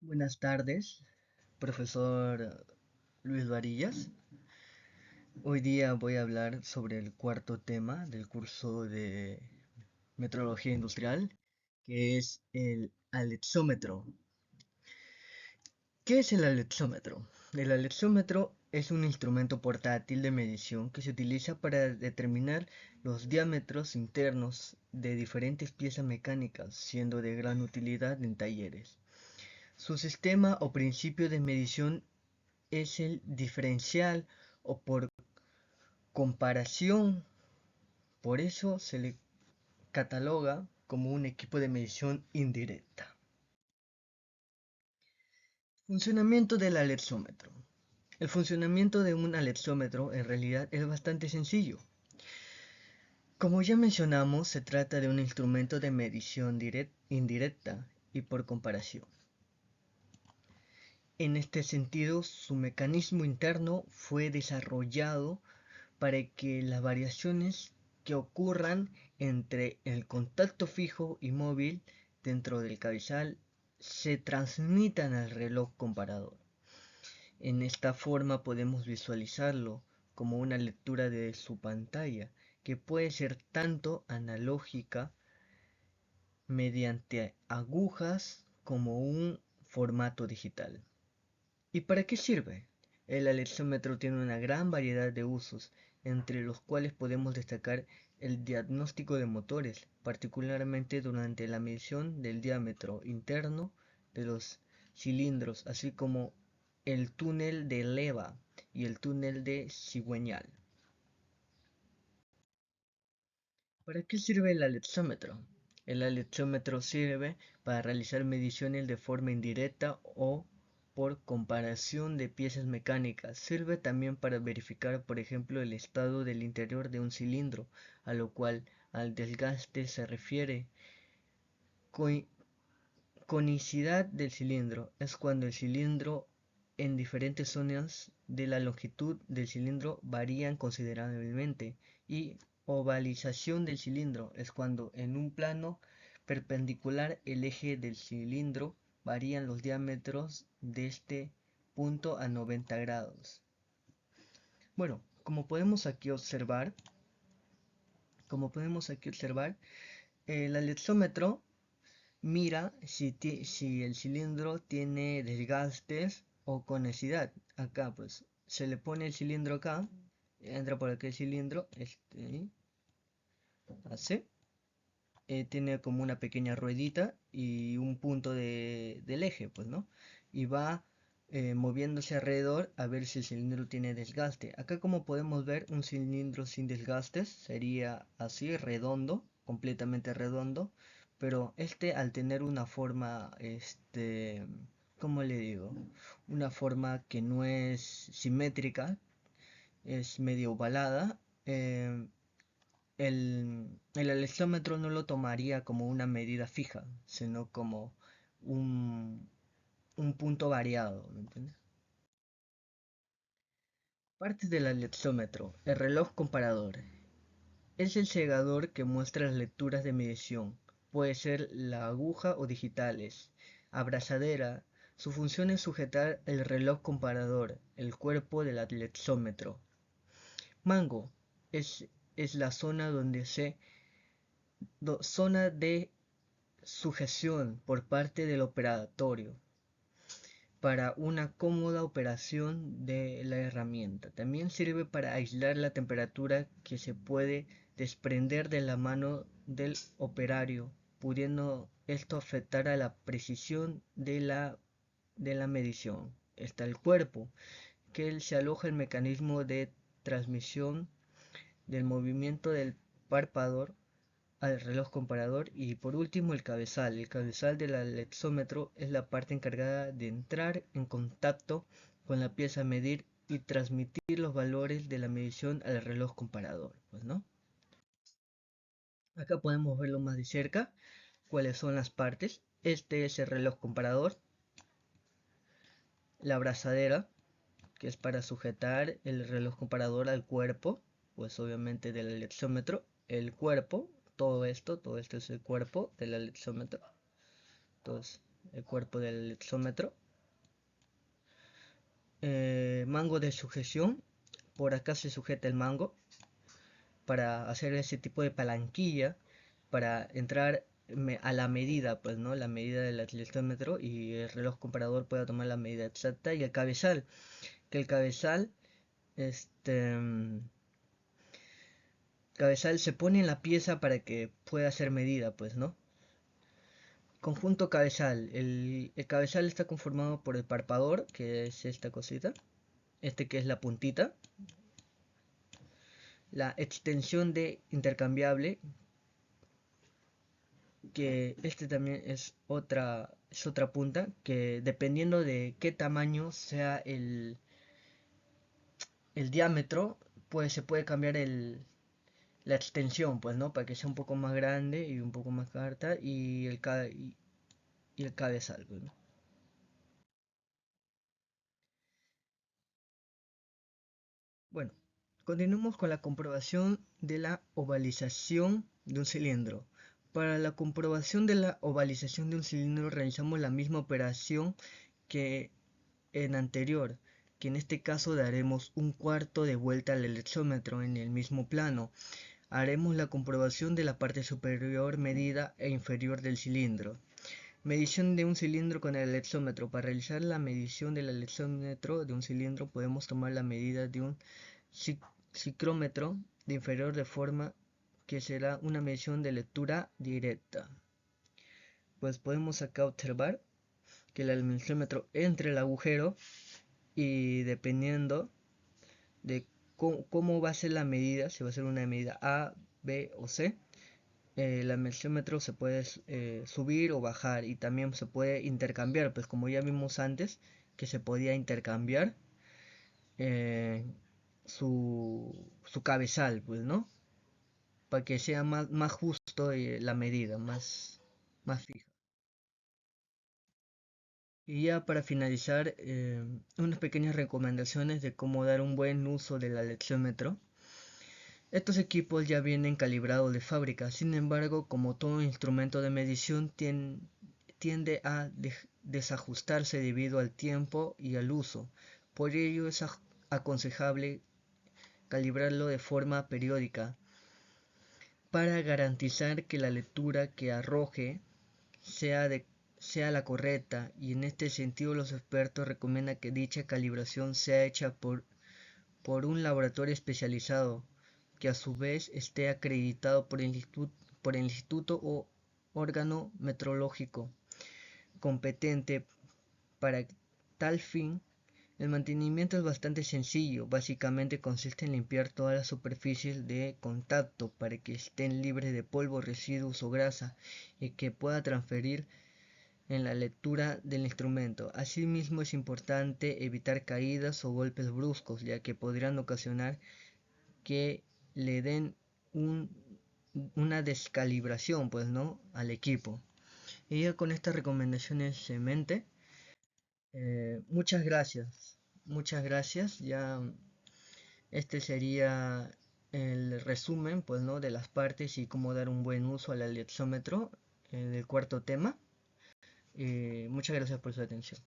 Buenas tardes, profesor Luis Varillas. Hoy día voy a hablar sobre el cuarto tema del curso de metrología industrial, que es el alexómetro. ¿Qué es el alexómetro? El alexómetro es un instrumento portátil de medición que se utiliza para determinar los diámetros internos de diferentes piezas mecánicas, siendo de gran utilidad en talleres. Su sistema o principio de medición es el diferencial o por comparación, por eso se le cataloga como un equipo de medición indirecta. Funcionamiento del alexómetro. El funcionamiento de un alexómetro en realidad es bastante sencillo. Como ya mencionamos, se trata de un instrumento de medición indirecta y por comparación. En este sentido, su mecanismo interno fue desarrollado para que las variaciones que ocurran entre el contacto fijo y móvil dentro del cabezal se transmitan al reloj comparador. En esta forma podemos visualizarlo como una lectura de su pantalla, que puede ser tanto analógica mediante agujas como un formato digital. ¿Y para qué sirve? El alexómetro tiene una gran variedad de usos, entre los cuales podemos destacar el diagnóstico de motores, particularmente durante la medición del diámetro interno de los cilindros, así como el túnel de leva y el túnel de cigüeñal. ¿Para qué sirve el alexómetro? El alexómetro sirve para realizar mediciones de forma indirecta o por comparación de piezas mecánicas. Sirve también para verificar, por ejemplo, el estado del interior de un cilindro, a lo cual al desgaste se refiere. Conicidad del cilindro es cuando el cilindro en diferentes zonas de la longitud del cilindro varían considerablemente, y ovalización del cilindro es cuando en un plano perpendicular el eje del cilindro varían los diámetros de este punto a 90 grados. Bueno, como podemos aquí observar, el alexómetro mira si el cilindro tiene desgastes o conicidad. Acá pues se le pone el cilindro acá, entra por aquí el cilindro, así, tiene como una pequeña ruedita y un punto del eje, pues, ¿no? Y va moviéndose alrededor a ver si el cilindro tiene desgaste. Acá, como podemos ver, un cilindro sin desgastes sería así, redondo, completamente redondo, pero este, al tener una forma, ¿cómo le digo? Una forma que no es simétrica, es medio ovalada. El alexómetro no lo tomaría como una medida fija, sino como un, un punto variado, ¿me entiendes? Partes del alexómetro. El reloj comparador. Es el segador que muestra las lecturas de medición. Puede ser la aguja o digitales. Abrazadera. Su función es sujetar el reloj comparador, el cuerpo del alexómetro. Mango. Es, es la zona zona de sujeción por parte del operatorio para una cómoda operación de la herramienta. También sirve para aislar la temperatura que se puede desprender de la mano del operario, pudiendo esto afectar a la precisión de la medición. Está el cuerpo, que se aloja el mecanismo de transmisión del movimiento del párpado al reloj comparador. Y por último, el cabezal. El cabezal del alexómetro es la parte encargada de entrar en contacto con la pieza a medir y transmitir los valores de la medición al reloj comparador, pues, ¿no? Acá podemos verlo más de cerca, cuáles son las partes. Este es el reloj comparador, la abrazadera, que es para sujetar el reloj comparador al cuerpo, pues obviamente del alexómetro, el cuerpo, todo esto es el cuerpo del alexómetro. Entonces, el cuerpo del exómetro. Mango de sujeción, por acá se sujeta el mango para hacer ese tipo de palanquilla para entrar a la medida, pues, ¿no? La medida del atletómetro y el reloj comparador pueda tomar la medida exacta. Y el cabezal, que el este cabezal se pone en la pieza para que pueda ser medida, pues, ¿no? Conjunto cabezal. El cabezal está conformado por el parpador, que es esta cosita, que es la puntita, la extensión de intercambiable, que también es otra punta, que dependiendo de qué tamaño sea el diámetro, pues se puede cambiar la extensión, pues, ¿no? Para que sea un poco más grande y un poco más corta, y el cabezal, pues, ¿no? Bueno, continuemos con la comprobación de la ovalización de un cilindro. Para la comprobación de la ovalización de un cilindro realizamos la misma operación que en anterior, que en este caso daremos un cuarto de vuelta al electrómetro en el mismo plano. Haremos la comprobación de la parte superior medida e inferior del cilindro. Medición de un cilindro con el electrómetro. Para realizar la medición del electrómetro de un cilindro podemos tomar la medida de un ciclómetro de inferior, de forma que será una medición de lectura directa. Pues podemos acá observar que el almilímetro entre el agujero, y dependiendo de cómo va a ser la medida, si va a ser una medida A, B o C, el almilímetro se puede subir o bajar, y también se puede intercambiar, pues como ya vimos antes que se podía intercambiar eh, su cabezal, pues, ¿no? Para que sea más justo la medida, más fija. Y ya para finalizar, unas pequeñas recomendaciones de cómo dar un buen uso del alexómetro. Estos equipos ya vienen calibrados de fábrica, sin embargo, como todo instrumento de medición, tiende a desajustarse debido al tiempo y al uso. Por ello es aconsejable calibrarlo de forma periódica para garantizar que la lectura que arroje sea, sea la correcta, y en este sentido los expertos recomiendan que dicha calibración sea hecha por un laboratorio especializado, que a su vez esté acreditado por el instituto o órgano metrológico competente para tal fin. El mantenimiento es bastante sencillo, básicamente consiste en limpiar todas las superficies de contacto para que estén libres de polvo, residuos o grasa, y que pueda transferir en la lectura del instrumento. Asimismo, es importante evitar caídas o golpes bruscos, ya que podrían ocasionar que le den una descalibración, pues, ¿no?, al equipo. Y ya con estas recomendaciones en mente, muchas gracias. Muchas gracias. Ya este sería el resumen, pues, ¿no?, de las partes y cómo dar un buen uso al alexómetro del cuarto tema. Muchas gracias por su atención.